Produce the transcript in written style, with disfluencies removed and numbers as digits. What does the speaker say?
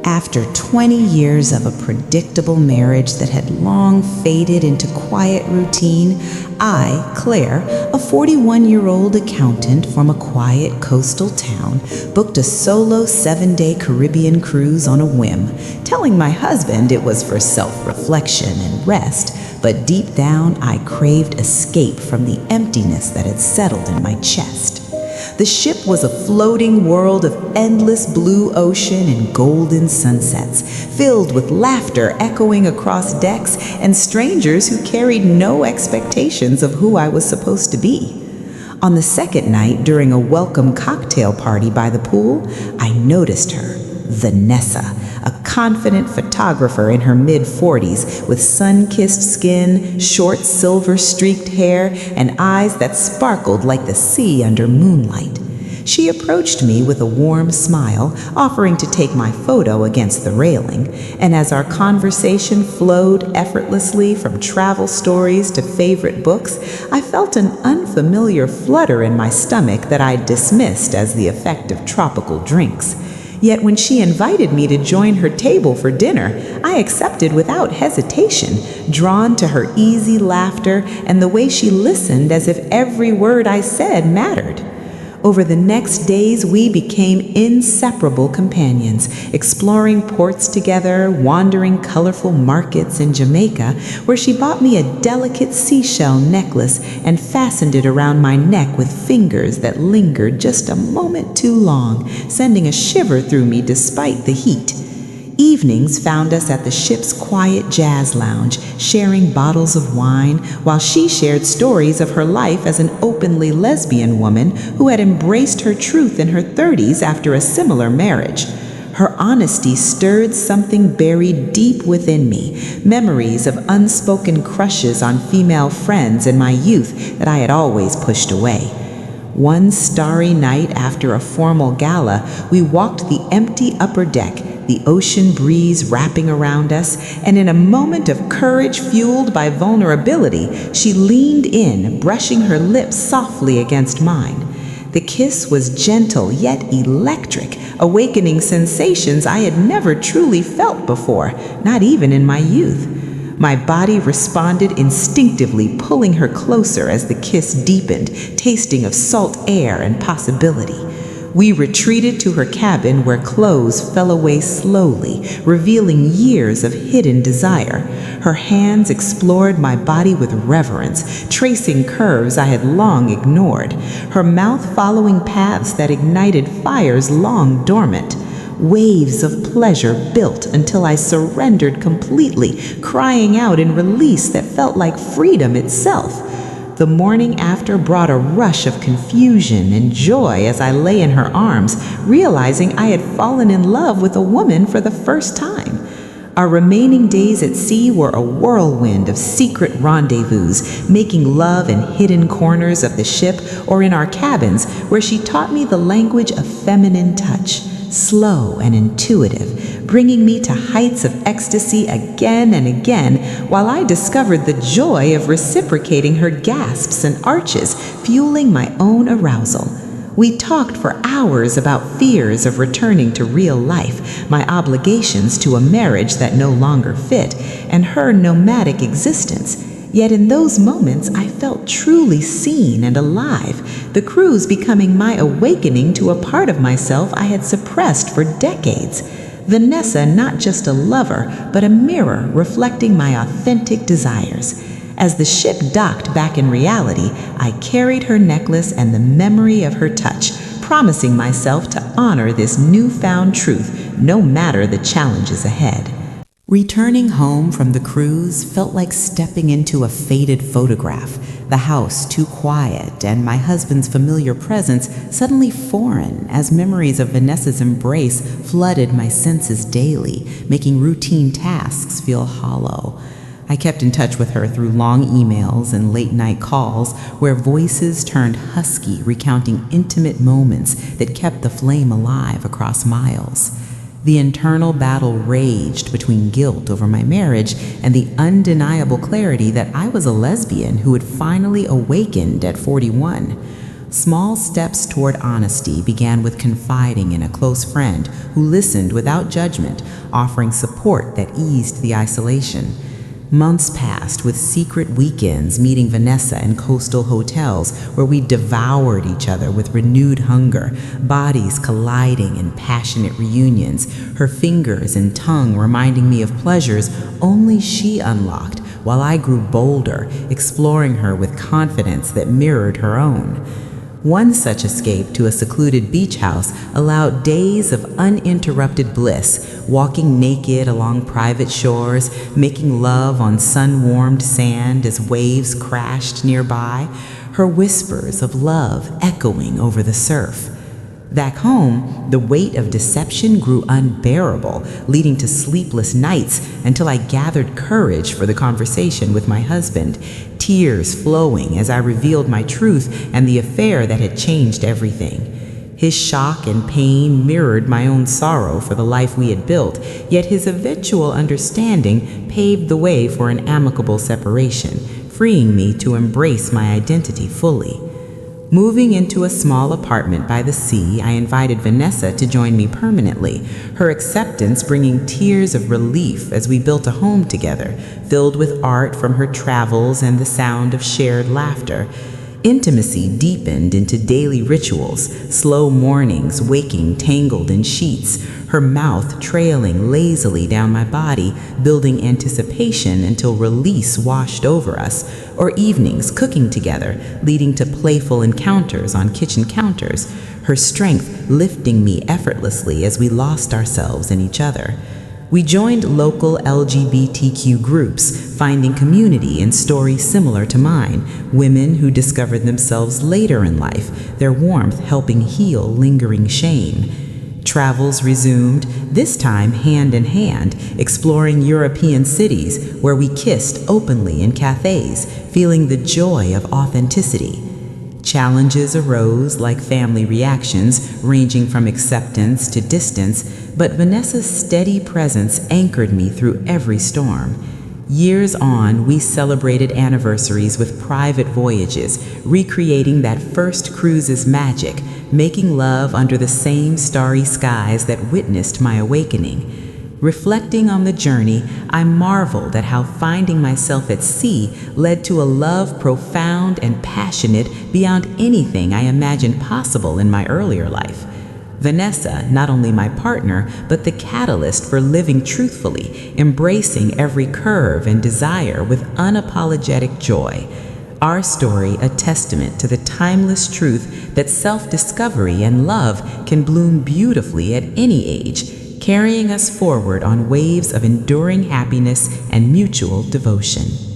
After 20 years of a predictable marriage that had long faded into quiet routine, I, Claire, a 41-year-old accountant from a quiet coastal town, booked a solo 7-day Caribbean cruise on a whim, telling my husband it was for self-reflection and rest, but deep down I craved escape from the emptiness that had settled in my chest. The ship was a floating world of endless blue ocean and golden sunsets, filled with laughter echoing across decks and strangers who carried no expectations of who I was supposed to be. On the second night, during a welcome cocktail party by the pool, I noticed her, Vanessa, a confident photographer in her mid-40s with sun-kissed skin, short silver-streaked hair, and eyes that sparkled like the sea under moonlight. She approached me with a warm smile, offering to take my photo against the railing, and as our conversation flowed effortlessly from travel stories to favorite books, I felt an unfamiliar flutter in my stomach that I dismissed as the effect of tropical drinks. Yet when she invited me to join her table for dinner, I accepted without hesitation, drawn to her easy laughter and the way she listened as if every word I said mattered. Over the next days, we became inseparable companions, exploring ports together, wandering colorful markets in Jamaica, where she bought me a delicate seashell necklace and fastened it around my neck with fingers that lingered just a moment too long, sending a shiver through me despite the heat. Evenings found us at the ship's quiet jazz lounge, sharing bottles of wine, while she shared stories of her life as an openly lesbian woman who had embraced her truth in her 30s after a similar marriage. Her honesty stirred something buried deep within me, memories of unspoken crushes on female friends in my youth that I had always pushed away. One starry night after a formal gala, we walked the empty upper deck, the ocean breeze wrapping around us, and in a moment of courage fueled by vulnerability, she leaned in, brushing her lips softly against mine. The kiss was gentle yet electric, awakening sensations I had never truly felt before, not even in my youth. My body responded instinctively, pulling her closer as the kiss deepened, tasting of salt air and possibility. We retreated to her cabin where clothes fell away slowly, revealing years of hidden desire. Her hands explored my body with reverence, tracing curves I had long ignored, her mouth following paths that ignited fires long dormant. Waves of pleasure built until I surrendered completely, crying out in release that felt like freedom itself. The morning after brought a rush of confusion and joy as I lay in her arms, realizing I had fallen in love with a woman for the first time. Our remaining days at sea were a whirlwind of secret rendezvous, making love in hidden corners of the ship or in our cabins, where she taught me the language of feminine touch, slow and intuitive, bringing me to heights of ecstasy again and again, while I discovered the joy of reciprocating her gasps and arches, fueling my own arousal. We talked for hours about fears of returning to real life, my obligations to a marriage that no longer fit, and her nomadic existence. Yet in those moments, I felt truly seen and alive, the cruise becoming my awakening to a part of myself I had suppressed for decades. Vanessa not just a lover, but a mirror reflecting my authentic desires. As the ship docked back in reality, I carried her necklace and the memory of her touch, promising myself to honor this newfound truth, no matter the challenges ahead. Returning home from the cruise felt like stepping into a faded photograph, the house too quiet and my husband's familiar presence suddenly foreign as memories of Vanessa's embrace flooded my senses daily, making routine tasks feel hollow. I kept in touch with her through long emails and late-night calls where voices turned husky, recounting intimate moments that kept the flame alive across miles. The internal battle raged between guilt over my marriage and the undeniable clarity that I was a lesbian who had finally awakened at 41. Small steps toward honesty began with confiding in a close friend who listened without judgment, offering support that eased the isolation. Months passed with secret weekends meeting Vanessa in coastal hotels where we devoured each other with renewed hunger, bodies colliding in passionate reunions, her fingers and tongue reminding me of pleasures only she unlocked, while I grew bolder, exploring her with confidence that mirrored her own. One such escape to a secluded beach house allowed days of uninterrupted bliss, walking naked along private shores, making love on sun-warmed sand as waves crashed nearby, her whispers of love echoing over the surf. Back home, the weight of deception grew unbearable, leading to sleepless nights until I gathered courage for the conversation with my husband, tears flowing as I revealed my truth and the affair that had changed everything. His shock and pain mirrored my own sorrow for the life we had built, yet his eventual understanding paved the way for an amicable separation, freeing me to embrace my identity fully. Moving into a small apartment by the sea, I invited Vanessa to join me permanently, her acceptance bringing tears of relief as we built a home together, filled with art from her travels and the sound of shared laughter. Intimacy deepened into daily rituals, slow mornings waking tangled in sheets, her mouth trailing lazily down my body, building anticipation until release washed over us, or evenings cooking together, leading to playful encounters on kitchen counters, her strength lifting me effortlessly as we lost ourselves in each other. We joined local LGBTQ groups, finding community in stories similar to mine, women who discovered themselves later in life, their warmth helping heal lingering shame. Travels resumed, this time hand in hand, exploring European cities where we kissed openly in cafes, feeling the joy of authenticity. Challenges arose like family reactions, ranging from acceptance to distance, but Vanessa's steady presence anchored me through every storm. Years on, we celebrated anniversaries with private voyages, recreating that first cruise's magic, making love under the same starry skies that witnessed my awakening. Reflecting on the journey, I marveled at how finding myself at sea led to a love profound and passionate beyond anything I imagined possible in my earlier life. Vanessa, not only my partner, but the catalyst for living truthfully, embracing every curve and desire with unapologetic joy. Our story a testament to the timeless truth that self-discovery and love can bloom beautifully at any age, carrying us forward on waves of enduring happiness and mutual devotion.